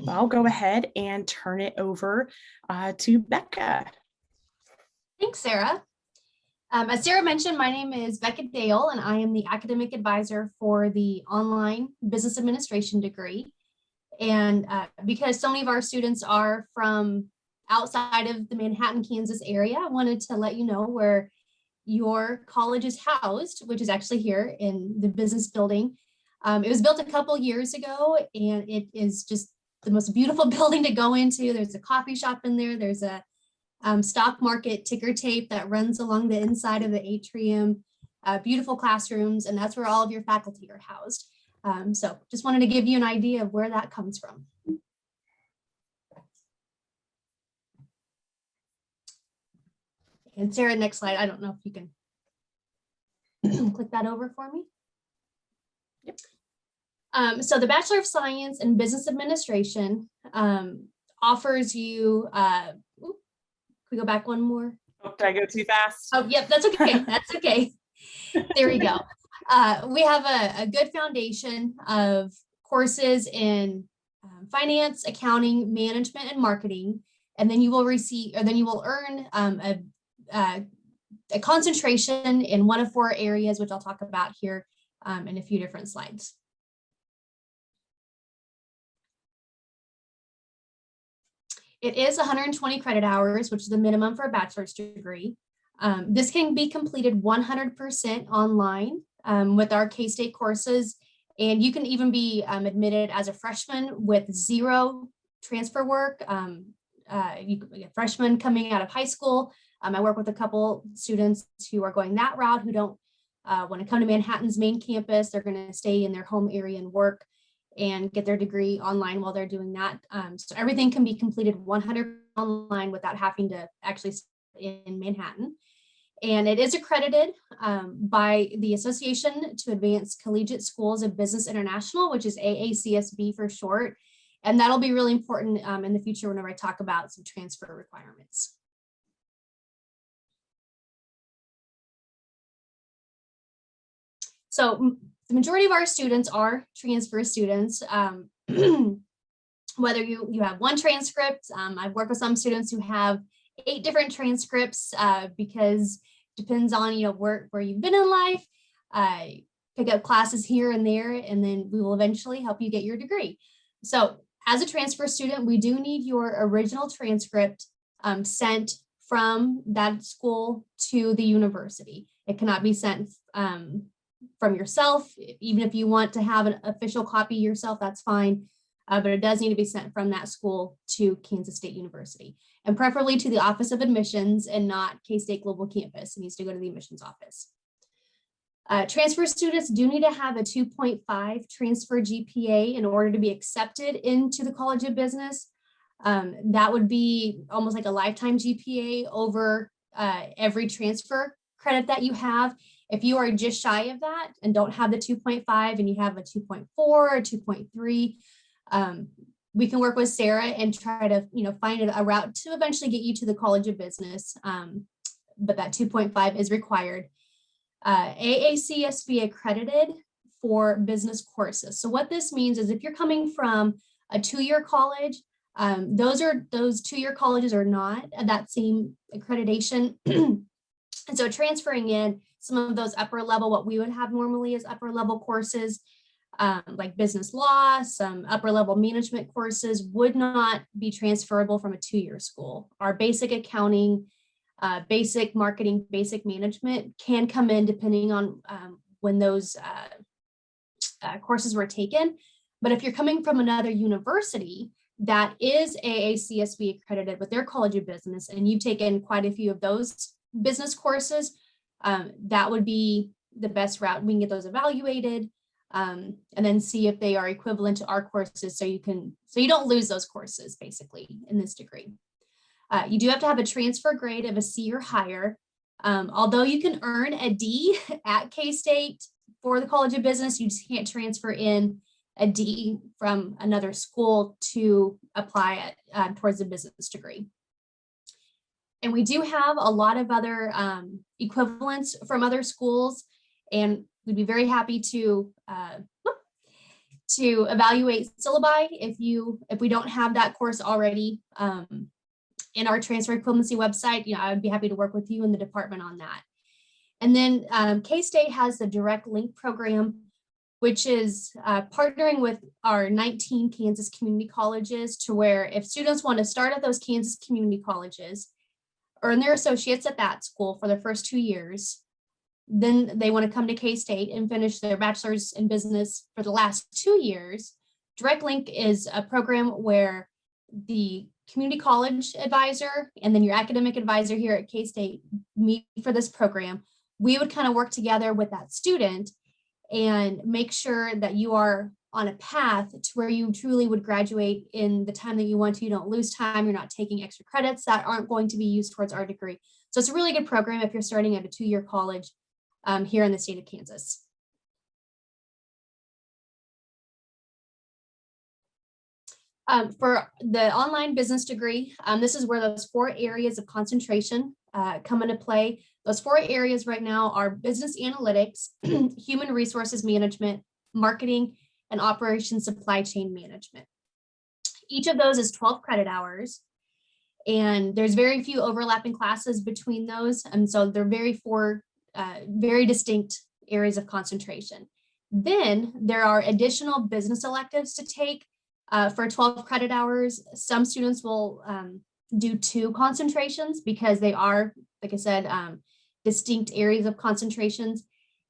I'll go ahead and turn it over to Becca. Thanks, Sarah. As Sarah mentioned, my name is Becca Dale, and I am the academic advisor for the online business administration degree. And because so many of our students are from outside of the Manhattan, Kansas area, I wanted to let you know where your college is housed, which is actually here in the business building. It was built a couple years ago, and it is just the most beautiful building to go into. There's a coffee shop in there. There's a stock market ticker tape that runs along the inside of the atrium, beautiful classrooms, and that's where all of your faculty are housed. So just wanted to give you an idea of where that comes from. And Sarah, next slide. I don't know if you can click that over for me. Yep. So the Bachelor of Science in Business Administration offers you, can we go back one more? Oh, did I go too fast? Oh, yep, that's okay. That's okay. There we go. We have a good foundation of courses in finance, accounting, management, and marketing. And then you will receive, or then you will earn a concentration in one of 4 areas, which I'll talk about here in a few different slides. It is 120 credit hours, which is the minimum for a bachelor's degree. This can be completed 100% online with our K-State courses, and you can even be admitted as a freshman with 0 transfer work. You could be a freshman coming out of high school. I work with a couple students who are going that route, who don't want to come to Manhattan's main campus. They're going to stay in their home area and work and get their degree online while they're doing that. So everything can be completed 100% online without having to actually stay in Manhattan. And it is accredited by the Association to Advance Collegiate Schools of Business International, which is AACSB for short. And that'll be really important in the future whenever I talk about some transfer requirements. So the majority of our students are transfer students. Whether you have 1 transcript, I've worked with some students who have 8 different transcripts because it depends on where you've been in life. Pick up classes here and there, and then we will eventually help you get your degree. So as a transfer student, we do need your original transcript sent from that school to the university. It cannot be sent from yourself. Even if you want to have an official copy yourself, that's fine. But it does need to be sent from that school to Kansas State University, and preferably to the Office of Admissions and not K-State Global Campus. It needs to go to the admissions office. Transfer students do need to have a 2.5 transfer GPA in order to be accepted into the College of Business. That would be almost like a lifetime GPA over every transfer credit that you have. If you are just shy of that and don't have the 2.5 and you have a 2.4 or 2.3, we can work with Sarah and try to find a route to eventually get you to the College of Business. But that 2.5 is required. AACSB accredited for business courses. So what this means is if you're coming from a 2-year college, those 2-year colleges are not at that same accreditation. And so transferring in some of those upper level, what we would have normally as upper level courses, like business law, some upper level management courses would not be transferable from a 2-year school. Our basic accounting, basic marketing, basic management can come in depending on when those courses were taken. But if you're coming from another university that is AACSB accredited with their College of Business, and you've taken quite a few of those business courses, that would be the best route. We can get those evaluated and then see if they are equivalent to our courses, so you don't lose those courses basically in this degree. You do have to have a transfer grade of a C or higher. Although you can earn a D at K-State for the College of Business, you just can't transfer in a D from another school to apply it towards a business degree. And we do have a lot of other equivalents from other schools, and we'd be very happy to to evaluate syllabi if we don't have that course already in our transfer equivalency website. I would be happy to work with you in the department on that. And then K-State has the direct link program, which is partnering with our 19 Kansas community colleges, to where if students want to start at those Kansas community colleges, earn their associates at that school for their first 2 years, then they want to come to K-State and finish their bachelor's in business for the last 2 years. Direct Link is a program where the community college advisor and then your academic advisor here at K-State meet for this program. We would kind of work together with that student and make sure that you are on a path to where you truly would graduate in the time that you want to. You don't lose time. You're not taking extra credits that aren't going to be used towards our degree. So it's a really good program if you're starting at a 2-year college here in the state of Kansas. For the online business degree, this is where those 4 areas of concentration come into play. Those 4 areas right now are business analytics, human resources management, marketing, and operations supply chain management. Each of those is 12 credit hours, and there's very few overlapping classes between those. And so they're very distinct areas of concentration. Then there are additional business electives to take for 12 credit hours. Some students will do 2 concentrations because they are, like I said, distinct areas of concentrations.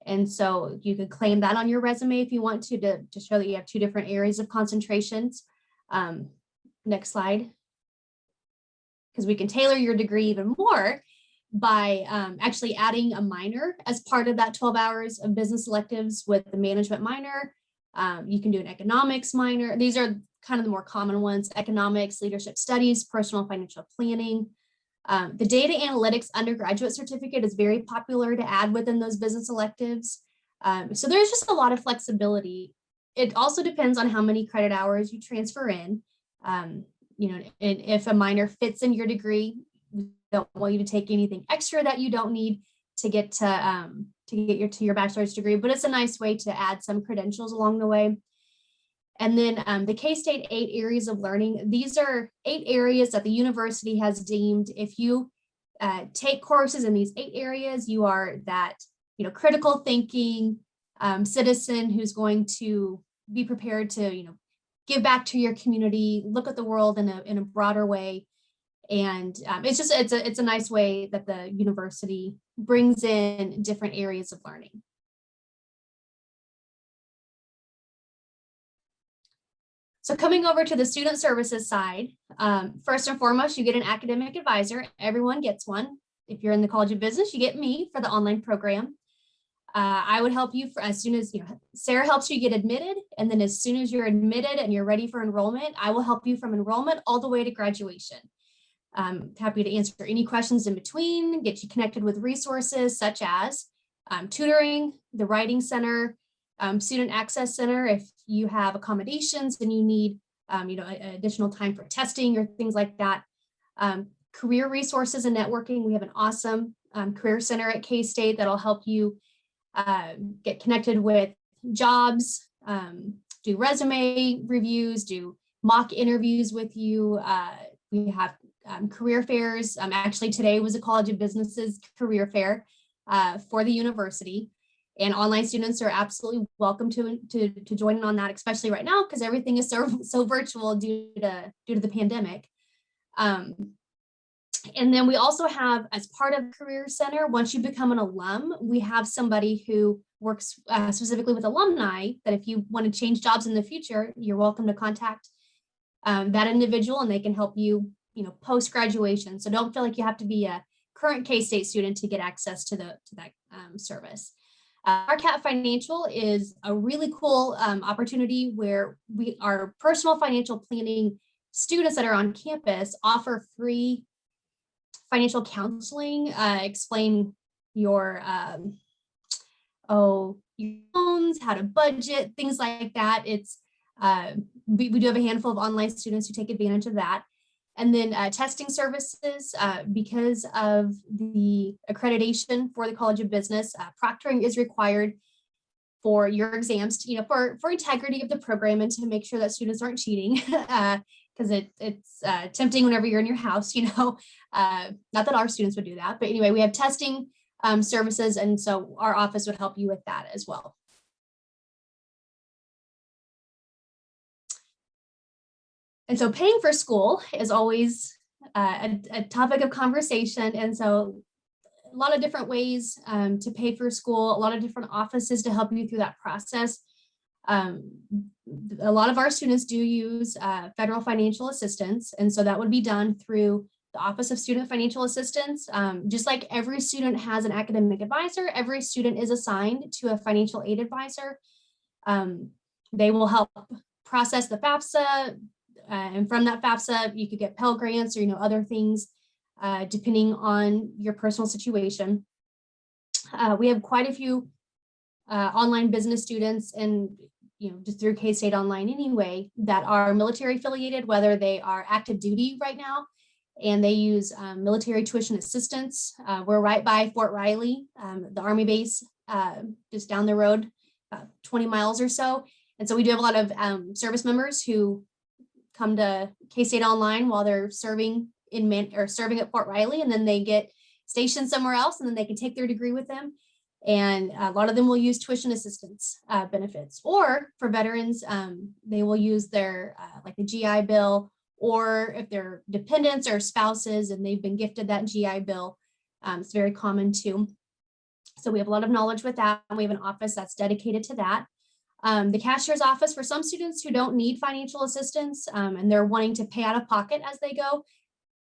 And so you could claim that on your resume if you want to show that you have 2 different areas of concentrations. Next slide. Because we can tailor your degree even more by actually adding a minor as part of that 12 hours of business electives with the management minor. You can do an economics minor. These are kind of the more common ones: economics, leadership studies, personal financial planning. The data analytics undergraduate certificate is very popular to add within those business electives. So there's just a lot of flexibility. It also depends on how many credit hours you transfer in. And if a minor fits in your degree, we don't want you to take anything extra that you don't need to get to your bachelor's degree, but it's a nice way to add some credentials along the way. And then the K-State 8 areas of learning. These are 8 areas that the university has deemed if you take courses in these 8 areas, you are that critical thinking citizen who's going to be prepared to give back to your community, look at the world in a broader way. And it's a nice way that the university brings in different areas of learning. So coming over to the student services side, first and foremost, you get an academic advisor. Everyone gets one. If you're in the College of Business, you get me for the online program. I would help you as soon as Sarah helps you get admitted. And then as soon as you're admitted and you're ready for enrollment, I will help you from enrollment all the way to graduation. I'm happy to answer any questions in between, get you connected with resources such as tutoring, the Writing Center, Student Access Center. If you have accommodations and you need additional time for testing or things like that. Career resources and networking. We have an awesome career center at K-State that'll help you get connected with jobs, do resume reviews, do mock interviews with you. We have career fairs. Actually, today was a College of Business's career fair for the university. And online students are absolutely welcome to join in on that, especially right now because everything is so virtual due to the pandemic. And then we also have, as part of Career Center, once you become an alum, we have somebody who works specifically with alumni that if you want to change jobs in the future, you're welcome to contact that individual and they can help you, post-graduation. So don't feel like you have to be a current K-State student to get access to that service. RCAT Financial is a really cool opportunity where our personal financial planning students that are on campus offer free financial counseling, explain your loans, how to budget, things like that. It's we do have a handful of online students who take advantage of that. And then testing services, because of the accreditation for the College of Business, proctoring is required. for your exams, for integrity of the program and to make sure that students aren't cheating, because it's tempting whenever you're in your house, not that our students would do that, but anyway, we have testing services, and so our office would help you with that as well. And so paying for school is always a topic of conversation. And so a lot of different ways to pay for school, a lot of different offices to help you through that process. A lot of our students do use federal financial assistance. And so that would be done through the Office of Student Financial Assistance. Just like every student has an academic advisor, every student is assigned to a financial aid advisor. They will help process the FAFSA, and from that FAFSA, you could get Pell Grants or other things, depending on your personal situation. We have quite a few online business students, and just through K-State Online anyway, that are military affiliated, whether they are active duty right now, and they use military tuition assistance. We're right by Fort Riley, the Army base, just down the road, about 20 miles or so. And so we do have a lot of service members who come to K-State Online while they're serving serving at Fort Riley, and then they get stationed somewhere else, and then they can take their degree with them. And a lot of them will use tuition assistance benefits, or for veterans, they will use their like the GI Bill, or if they're dependents or spouses and they've been gifted that GI Bill, it's very common too. So we have a lot of knowledge with that, and we have an office that's dedicated to that. The cashier's office for some students who don't need financial assistance and they're wanting to pay out of pocket as they go,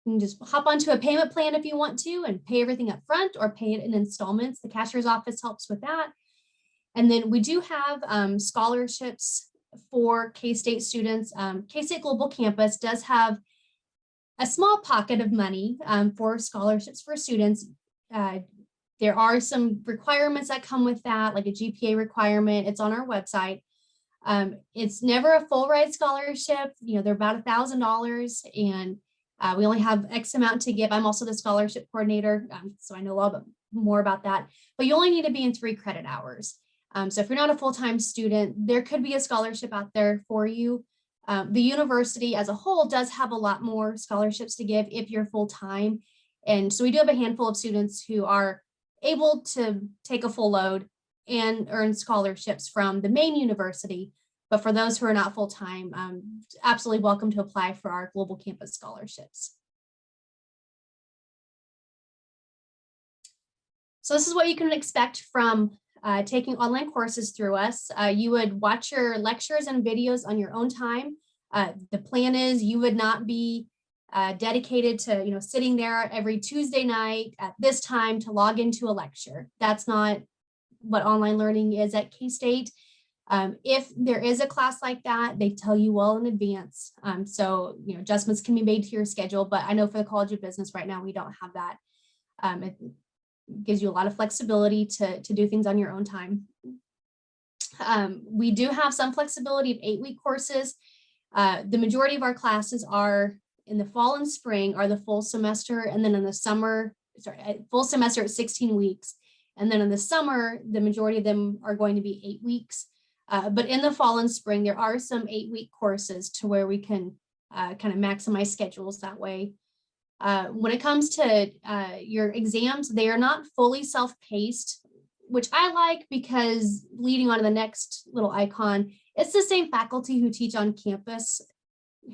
you can just hop onto a payment plan if you want to and pay everything up front or pay it in installments. The cashier's office helps with that. And then we do have scholarships for K-State students. K-State Global Campus does have a small pocket of money for scholarships for students. There are some requirements that come with that, like a GPA requirement. It's on our website. It's never a full ride scholarship. They're about $1,000, and we only have X amount to give. I'm also the scholarship coordinator, so I know a lot more about that. But you only need to be in 3 credit hours. So if you're not a full-time student, there could be a scholarship out there for you. The university as a whole does have a lot more scholarships to give if you're full-time. And so we do have a handful of students who are able to take a full load and earn scholarships from the main university. But for those who are not full-time, absolutely welcome to apply for our global campus scholarships. So this is what you can expect from taking online courses through us. You would watch your lectures and videos on your own time. The plan is you would not be dedicated to sitting there every Tuesday night at this time to log into a lecture. That's not what online learning is at K-State. If there is a class like that, they tell you well in advance. So adjustments can be made to your schedule, but I know for the College of Business right now, we don't have that. It gives you a lot of flexibility to do things on your own time. We do have some flexibility of 8-week courses. The majority of our classes are in the fall and spring are the full semester, and then in the summer, full semester at 16 weeks. And then in the summer, the majority of them are going to be 8 weeks. But in the fall and spring, there are some 8-week courses to where we can kind of maximize schedules that way. When it comes to your exams, they are not fully self-paced, which I like because leading on to the next little icon, it's the same faculty who teach on campus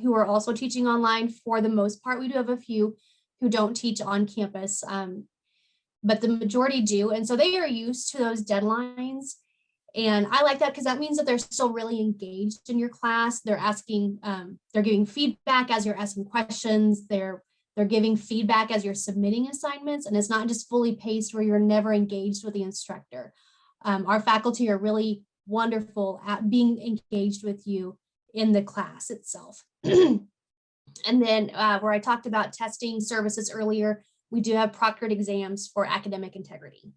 who are also teaching online for the most part. We do have a few who don't teach on campus, but the majority do. And so they are used to those deadlines. And I like that because that means that they're still really engaged in your class. They're asking, they're giving feedback as you're asking questions. They're giving feedback as you're submitting assignments. And it's not just fully paced where you're never engaged with the instructor. Our faculty are really wonderful at being engaged with you in the class itself. And then where I talked about testing services earlier, we do have proctored exams for academic integrity.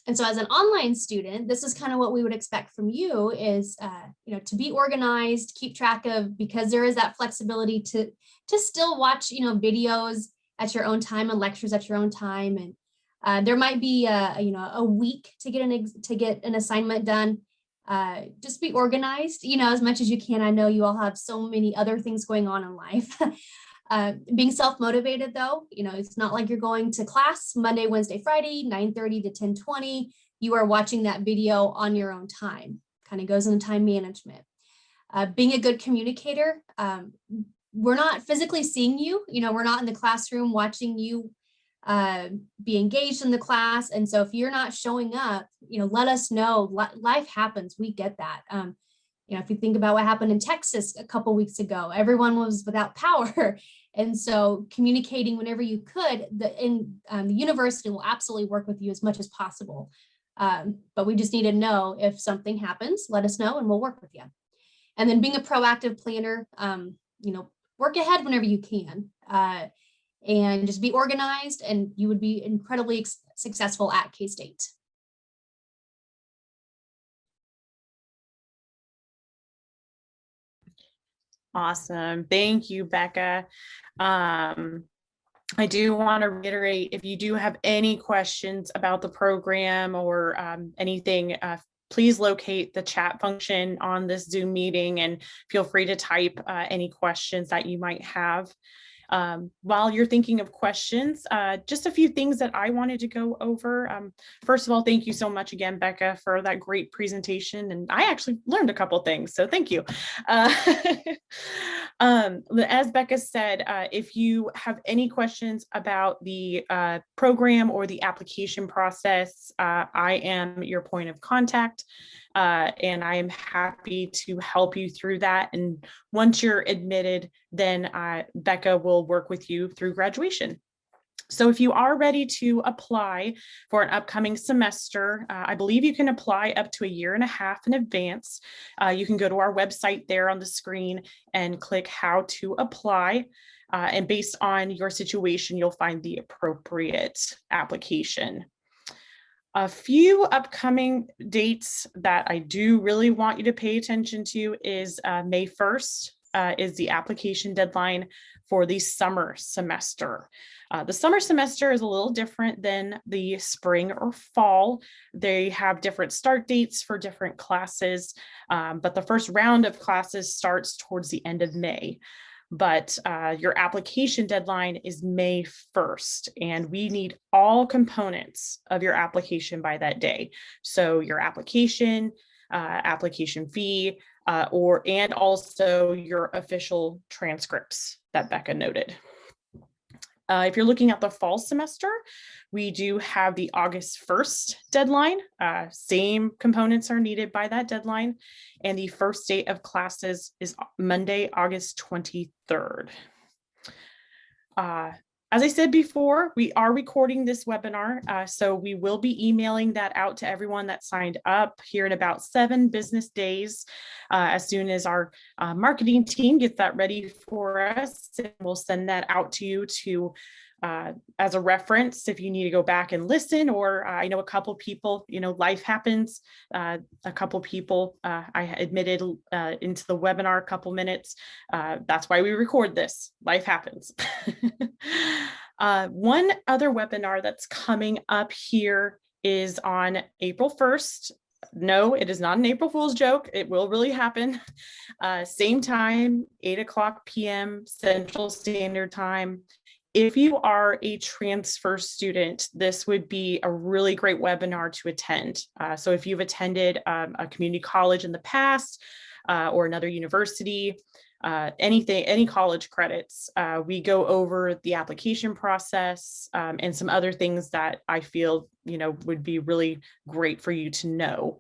And so as an online student, this is kind of what we would expect from you is, to be organized, keep track of, because there is that flexibility to still watch, videos at your own time and lectures at your own time. There might be a week to get an assignment done. Just be organized, as much as you can. I know you all have so many other things going on in life. Being self-motivated though, it's not like you're going to class Monday, Wednesday, Friday, 9:30 to 10:20. You are watching that video on your own time. Kind of goes into time management. Being a good communicator. We're not physically seeing you, we're not in the classroom watching you be engaged in the class. And so if you're not showing up, let us know. Life happens. We get that. If you think about what happened in Texas a couple weeks ago, everyone was without power. And so communicating whenever you could, the university will absolutely work with you as much as possible. But we just need to know if something happens, let us know and we'll work with you. And then being a proactive planner, work ahead whenever you can. And just be organized, and you would be incredibly successful at K-State. Awesome. Thank you, Becca. I do want to reiterate, if you do have any questions about the program or anything, please locate the chat function on this Zoom meeting and feel free to type any questions that you might have. While you're thinking of questions, just a few things that I wanted to go over. First of all, thank you so much again, Becca, for that great presentation. And I actually learned a couple things, so thank you. As Becca said, if you have any questions about the program or the application process, I am your point of contact. And I am happy to help you through that. And once you're admitted, then Becca will work with you through graduation. So if you are ready to apply for an upcoming semester, I believe you can apply up to a year and a half in advance. You can go to our website there on the screen and click how to apply. And based on your situation, you'll find the appropriate application. A few upcoming dates that I do really want you to pay attention to is May 1st is the application deadline for the summer semester. The summer semester is a little different than the spring or fall. They have different start dates for different classes, but the first round of classes starts towards the end of May. But your application deadline is May 1st, and we need all components of your application by that day. So your application, application fee, and also your official transcripts that Becca noted. If you're looking at the fall semester, we do have the August 1st deadline. Same components are needed by that deadline. And the first date of classes is Monday, August 23rd. As I said before, we are recording this webinar, so we will be emailing that out to everyone that signed up here in about 7 business days. As soon as our marketing team gets that ready for us, we'll send that out to you to as a reference if you need to go back and listen, or I know a couple people, life happens. A couple people I admitted into the webinar a couple minutes. That's why we record this. Life happens. One other webinar that's coming up here is on April 1st. No, it is not an April Fool's joke. It will really happen. Same time, 8:00 p.m. Central Standard Time. If you are a transfer student, this would be a really great webinar to attend. So if you've attended a community college in the past or another university, any college credits, we go over the application process and some other things that I feel, would be really great for you to know.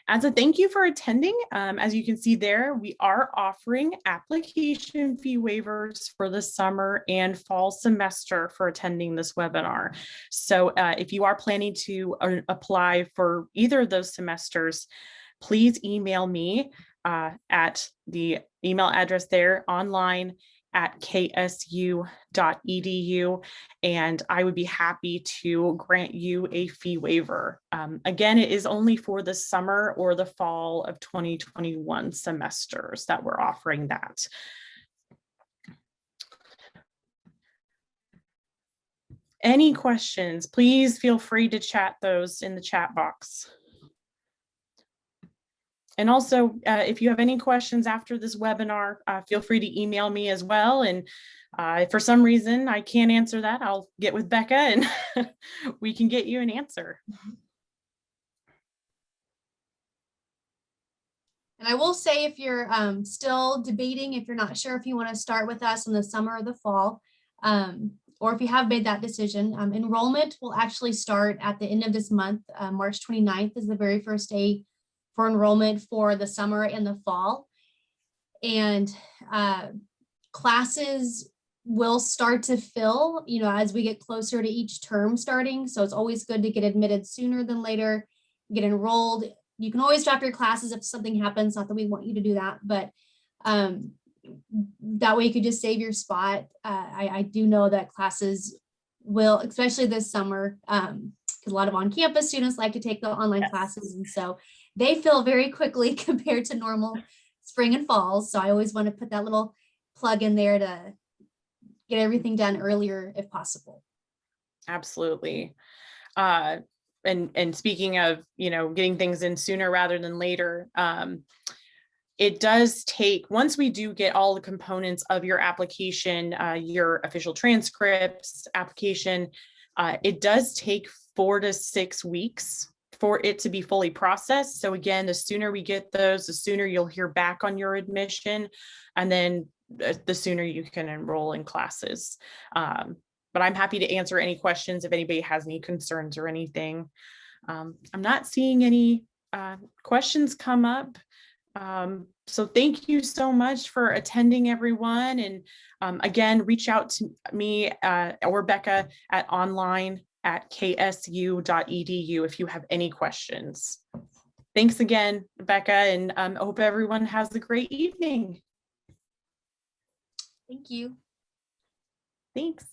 As a thank you for attending, as you can see there, we are offering application fee waivers for the summer and fall semester for attending this webinar. So if you are planning to apply for either of those semesters, please email me at the email address there online at ksu.edu, and I would be happy to grant you a fee waiver. Again, it is only for the summer or the fall of 2021 semesters that we're offering that. any questions, please feel free to chat those in the chat box. And also, if you have any questions after this webinar, feel free to email me as well. And if for some reason I can't answer that, I'll get with Becca and we can get you an answer. And I will say, if you're still debating, if you're not sure if you want to start with us in the summer or the fall, or if you have made that decision, enrollment will actually start at the end of this month. March 29th is the very first day for enrollment for the summer and the fall. And classes will start to fill, as we get closer to each term starting. So it's always good to get admitted sooner than later, get enrolled. You can always drop your classes if something happens, not that we want you to do that, but that way you could just save your spot. I do know that classes will, especially this summer, because a lot of on-campus students like to take the online classes, and so they fill very quickly compared to normal spring and fall. So I always want to put that little plug in there to get everything done earlier if possible. Absolutely. And speaking of, getting things in sooner rather than later, it does take, once we do get all the components of your application, your official transcripts, application, it does take 4 to 6 weeks for it to be fully processed. So again, the sooner we get those, the sooner you'll hear back on your admission, and then the sooner you can enroll in classes. But I'm happy to answer any questions if anybody has any concerns or anything. I'm not seeing any questions come up. So thank you so much for attending, everyone. And again, reach out to me or Becca at online@ksu.edu if you have any questions. Thanks again, Becca, and I hope everyone has a great evening. Thank you. Thanks.